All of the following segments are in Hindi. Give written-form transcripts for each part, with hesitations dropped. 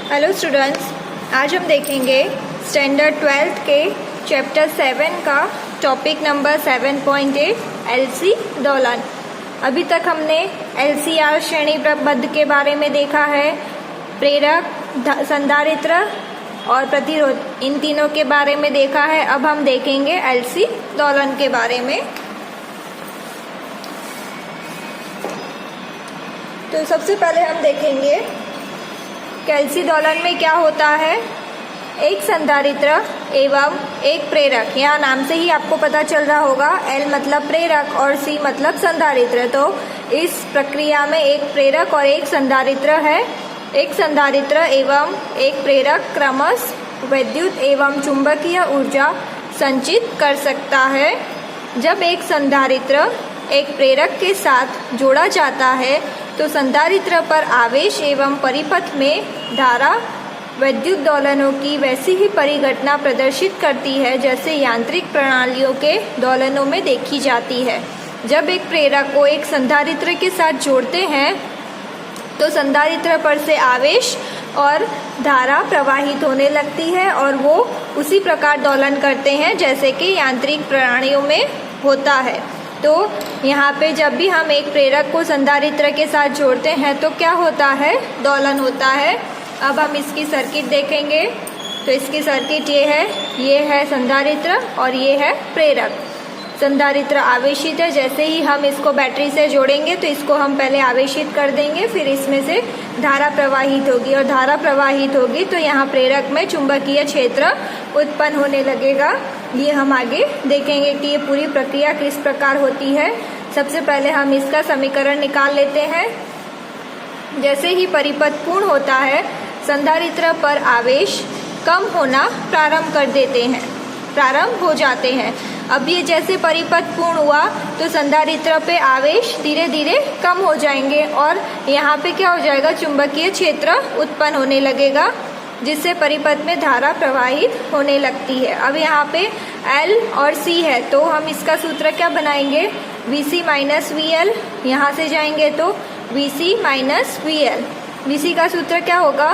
हेलो स्टूडेंट्स, आज हम देखेंगे स्टैंडर्ड 12th के चैप्टर 7 का टॉपिक नंबर 7.8 एलसी दोलन। अभी तक हमने एलसीआर श्रेणी प्रबंध के बारे में देखा है, प्रेरक, संधारित्र और प्रतिरोध, इन तीनों के बारे में देखा है। अब हम देखेंगे एलसी दोलन के बारे में। तो सबसे पहले हम देखेंगे एलसी दोलन में क्या होता है। एक संधारित्र एवं एक प्रेरक, यहाँ नाम से ही आपको पता चल रहा होगा, एल मतलब प्रेरक और सी मतलब संधारित्र। तो इस प्रक्रिया में एक प्रेरक और एक संधारित्र है। एक संधारित्र एवं एक प्रेरक क्रमशः विद्युत एवं चुंबकीय ऊर्जा संचित कर सकता है। जब एक संधारित्र एक प्रेरक के साथ जोड़ा जाता है तो संधारित्र पर आवेश एवं परिपथ में धारा विद्युत दोलनों की वैसी ही परिघटना प्रदर्शित करती है जैसे यांत्रिक प्रणालियों के दोलनों में देखी जाती है। जब एक प्रेरक को एक संधारित्र के साथ जोड़ते हैं तो संधारित्र पर से आवेश और धारा प्रवाहित होने लगती है और वो उसी प्रकार दोलन करते हैं जैसे कि यांत्रिक प्रणालियों में होता है। तो यहाँ पे जब भी हम एक प्रेरक को संधारित्र के साथ जोड़ते हैं तो क्या होता है, दोलन होता है। अब हम इसकी सर्किट देखेंगे। तो इसकी सर्किट ये है संधारित्र और ये है प्रेरक। संधारित्र आवेशित है, जैसे ही हम इसको बैटरी से जोड़ेंगे तो इसको हम पहले आवेशित कर देंगे, फिर इसमें से धारा प्रवाहित होगी और धारा प्रवाहित होगी तो यहाँ प्रेरक में चुंबकीय क्षेत्र उत्पन्न होने लगेगा। ये हम आगे देखेंगे कि ये पूरी प्रक्रिया किस प्रकार होती है। सबसे पहले हम इसका समीकरण निकाल लेते हैं। जैसे ही परिपथ पूर्ण होता है संधारित्र पर आवेश कम होना प्रारंभ हो जाते हैं। अब ये जैसे परिपथ पूर्ण हुआ तो संधारित्र पे आवेश धीरे धीरे कम हो जाएंगे और यहाँ पे क्या हो जाएगा, चुंबकीय क्षेत्र उत्पन्न होने लगेगा जिससे परिपथ में धारा प्रवाहित होने लगती है। अब यहाँ पे L और C है तो हम इसका सूत्र क्या बनाएंगे, VC माइनस VL। यहाँ से जाएंगे तो VC माइनस VL। VC का सूत्र क्या होगा,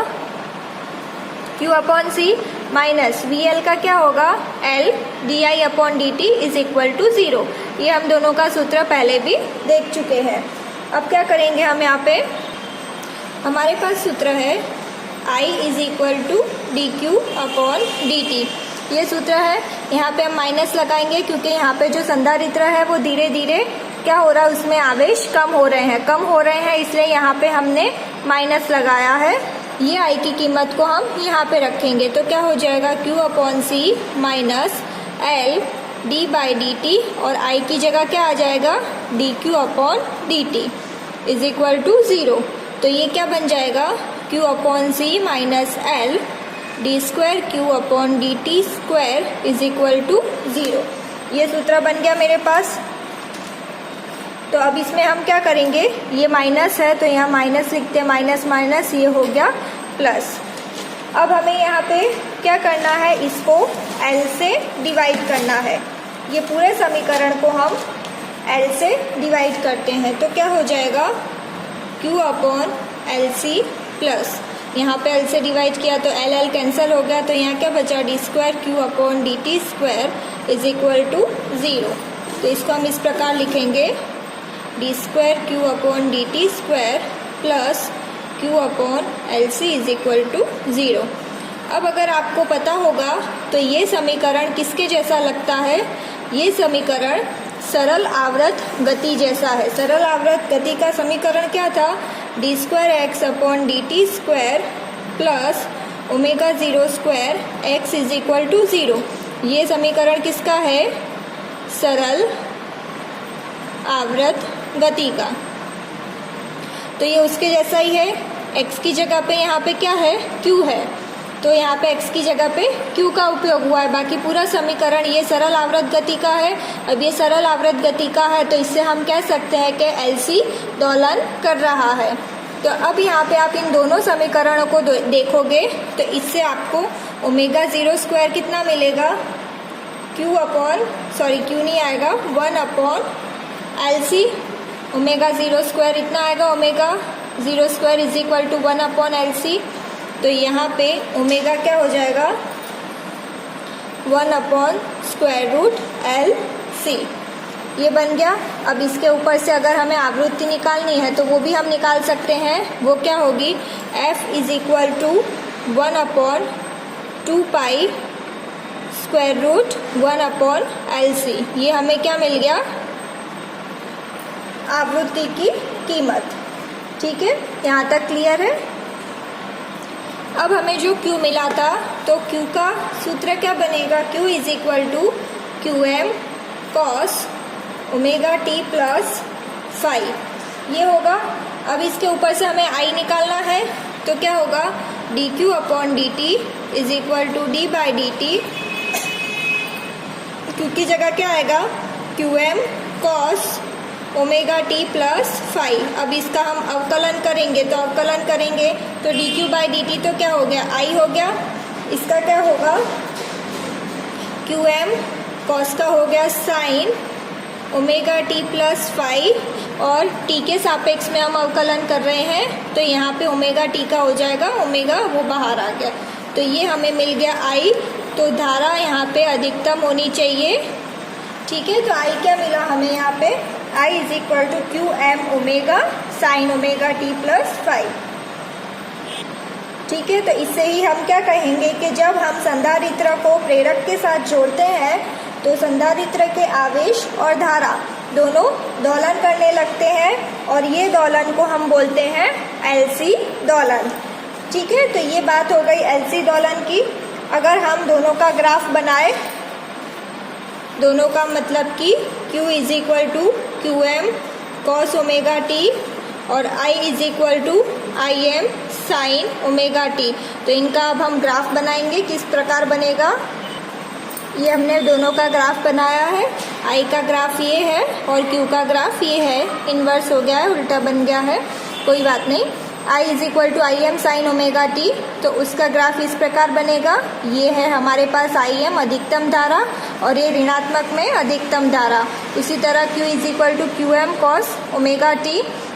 Q upon C minus VL का क्या होगा, L DI upon DT is equal to 0। ये हम दोनों का सूत्र पहले भी देख चुके हैं। अब क्या करेंगे हम, यहाँ पे हमारे पास सूत्र है I is equal to DQ upon DT। ये सूत्र है। यहाँ पे हम माइनस लगाएंगे क्योंकि यहाँ पे जो संधारित्र है वो धीरे धीरे क्या हो रहा है, उसमें आवेश कम हो रहे हैं इसलिए यहाँ पे हमने माइनस लगाया है। ये I की कीमत को हम यहाँ पे रखेंगे तो क्या हो जाएगा, Q upon C minus L D by DT और I की जगह क्या आ जाएगा, DQ upon DT is equal to 0। तो ये क्या बन जाएगा, Q upon C minus L D square Q upon DT square is equal to 0। ये सूत्र बन गया मेरे पास। तो अब इसमें हम क्या करेंगे, ये माइनस है तो यहाँ माइनस लिखते हैं, माइनस माइनस ये हो गया प्लस। अब हमें यहाँ पे क्या करना है, इसको L से डिवाइड करना है। ये पूरे समीकरण को हम L से डिवाइड करते हैं तो क्या हो जाएगा, Q अपॉन LC प्लस, यहाँ पे L से डिवाइड किया तो L कैंसिल हो गया तो यहाँ क्या बचा, D square Q upon DT square is equal to 0। तो इसको हम इस प्रकार लिखेंगे, D square Q upon DT square plus Q upon LC is equal to 0। अब अगर आपको पता होगा तो ये समीकरण किसके जैसा लगता है, ये समीकरण सरल आवर्त गति जैसा है। सरल आवर्त गति का समीकरण क्या था, D square x upon DT square plus omega 0 square x is equal to 0। ये समीकरण किसका है, सरल आवर्त गति का। तो ये उसके जैसा ही है। x की जगह पे यहाँ पे क्या है, q है तो यहाँ पे x की जगह पे q का उपयोग हुआ है। बाकी पूरा समीकरण ये सरल आवर्त गति का है। अब ये सरल आवर्त गति का है तो इससे हम कह सकते हैं कि LC दोलन कर रहा है। तो अब यहाँ पे आप इन दोनों समीकरणों को देखोगे तो इससे आपको ओमेगा 0 स्क्वायर कितना मिलेगा, Q नहीं आएगा, 1 अपॉन LC ओमेगा 0 स्क्वायर इतना आएगा, omega 0 square is equal to 1 upon LC। तो यहाँ पे ओमेगा क्या हो जाएगा 1/√L/C, ये बन गया। अब इसके ऊपर से अगर हमें आवृत्ति निकालनी है तो वो भी हम निकाल सकते हैं। वो क्या होगी F = 1/2π√1/LC। ये हमें क्या मिल गया आवृत्ति की कीमत। ठीक है, यहाँ तक क्लियर है। अब हमें जो Q मिला था तो Q का सूत्र क्या बनेगा, Q = QM cos ωt + phi, ये होगा। अब इसके ऊपर से हमें I निकालना है तो क्या होगा dQ/dt = d/dt। Q की जगह क्या आएगा QM cos ωt + phi। अब इसका हम अवकलन करेंगे तो dQ/dt तो क्या हो गया I हो गया। इसका क्या होगा QM cos का हो गया sin ωt + phi, और t के सापेक्ष में हम अवकलन कर रहे हैं तो यहाँ पे ωt का हो जाएगा, ओमेगा वो बाहर आ गया। तो ये हमें मिल गया I। तो धारा यहाँ पे अधिकतम होनी चाहिए। ठीक है, तो I क्या मिला हमें यहाँ पे I = QM omega sin ωt + phi। ठीक है, तो इससे ही हम क्या कहेंगे कि जब हम संधारित्र को प्रेरक के साथ जोड़ते हैं तो संधारित्र के आवेश और धारा दोनों दोलन करने लगते हैं, और ये दोलन को हम बोलते हैं LC दोलन। ठीक है, तो ये बात हो गई LC दोलन की। अगर हम दोनों का ग्राफ बनाए, दोनों का मतलब कि Q = QM cos ωt और I = IM sin ωt, तो इनका अब हम ग्राफ बनाएंगे। किस प्रकार बनेगा, ये हमने दोनों का ग्राफ बनाया है। I का ग्राफ ये है और Q का ग्राफ ये है। इन्वर्स हो गया है, उल्टा बन गया है, कोई बात नहीं। I = IM sin ωt, तो उसका ग्राफ इस प्रकार बनेगा। ये है हमारे पास IM अधिकतम धारा और ये ऋणात्मक में अधिकतम धारा। इसी तरह Q = QM cos ωt,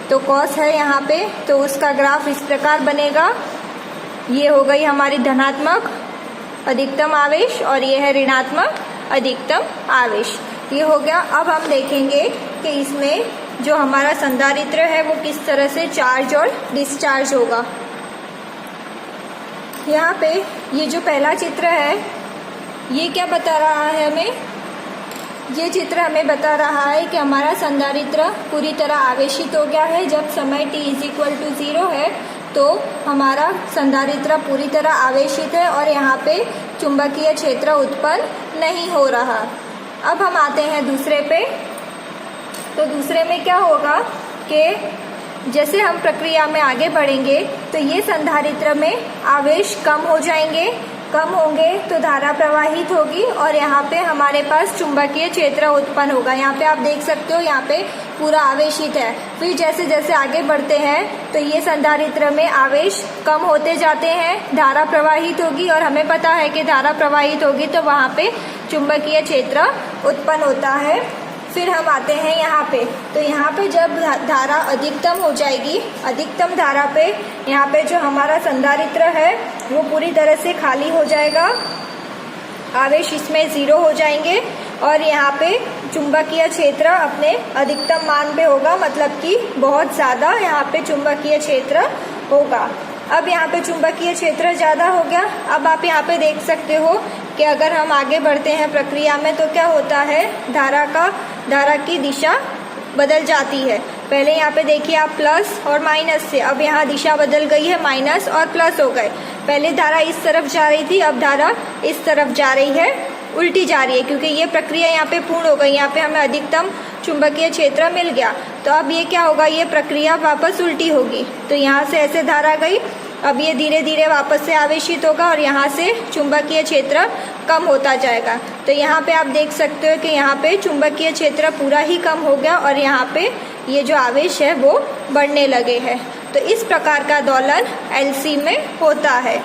तो cos है यहाँ पे, तो उसका ग्राफ इस प्रकार बनेगा। ये हो गई हमारी धनात्मक अधिकतम आवेश और ये है ऋणात्मक अधिकतम आवेश, ये हो गया। अब हम देखेंगे कि इसमें जो हमारा संधारित्र है वो किस तरह से चार्ज और डिस्चार्ज होगा। यहाँ पे ये जो पहला चित्र है ये क्या बता रहा है हमें, ये चित्र हमें बता रहा है कि हमारा संधारित्र पूरी तरह आवेशित हो गया है। जब समय t = 0 है तो हमारा संधारित्र पूरी तरह आवेशित है और यहाँ पे चुंबकीय क्षेत्र उत्पन्न नहीं हो रहा। अब हम आते हैं दूसरे पे। तो दूसरे में क्या होगा कि जैसे हम प्रक्रिया में आगे बढ़ेंगे तो ये संधारित्र में आवेश कम हो जाएंगे, कम होंगे तो धारा प्रवाहित होगी और यहाँ पे हमारे पास चुंबकीय क्षेत्र उत्पन्न होगा। यहाँ पे आप देख सकते हो, यहाँ पे पूरा आवेशित है। फिर जैसे जैसे आगे बढ़ते हैं तो ये संधारित्र में आवेश कम होते जाते हैं, धारा प्रवाहित होगी और हमें पता है कि धारा प्रवाहित होगी तो वहाँ पे चुंबकीय क्षेत्र उत्पन्न होता है। फिर हम आते हैं यहाँ पे, तो यहाँ पे जब धारा अधिकतम हो जाएगी, अधिकतम धारा पे यहाँ पे जो हमारा संधारित्र है वो पूरी तरह से खाली हो जाएगा, आवेश इसमें 0 हो जाएंगे और यहाँ पे चुंबकीय क्षेत्र अपने अधिकतम मान पे होगा, मतलब कि बहुत ज़्यादा यहाँ पे चुंबकीय क्षेत्र होगा। अब यहाँ पे चुंबकीय क्षेत्र ज़्यादा हो गया। अब आप यहाँ पे देख सकते हो कि अगर हम आगे बढ़ते हैं प्रक्रिया में तो क्या होता है, धारा की दिशा बदल जाती है। पहले यहाँ पे देखिए आप प्लस और माइनस से, अब यहाँ दिशा बदल गई है, माइनस और प्लस हो गए। पहले धारा इस तरफ जा रही थी, अब धारा इस तरफ जा रही है, उल्टी जा रही है, क्योंकि ये प्रक्रिया यहाँ पे पूर्ण हो गई। यहाँ पे हमें अधिकतम चुंबकीय क्षेत्र मिल गया। तो अब ये क्या होगा, ये प्रक्रिया वापस उल्टी होगी। तो यहाँ से ऐसे धारा गई, अब ये धीरे धीरे वापस से आवेशित होगा और यहाँ से चुंबकीय क्षेत्र कम होता जाएगा। तो यहाँ पे आप देख सकते हो कि यहाँ पे चुंबकीय क्षेत्र पूरा ही कम हो गया और यहाँ पे ये जो आवेश है वो बढ़ने लगे हैं। तो इस प्रकार का दोलन LC में होता है,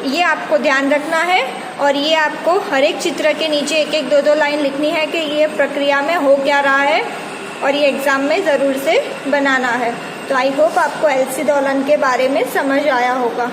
ये आपको ध्यान रखना है। और ये आपको हर एक चित्र के नीचे एक एक दो लाइन लिखनी है कि ये प्रक्रिया में हो क्या रहा है, और ये एग्ज़ाम में ज़रूर से बनाना है। तो आई होप आपको LC दोलन के बारे में समझ आया होगा।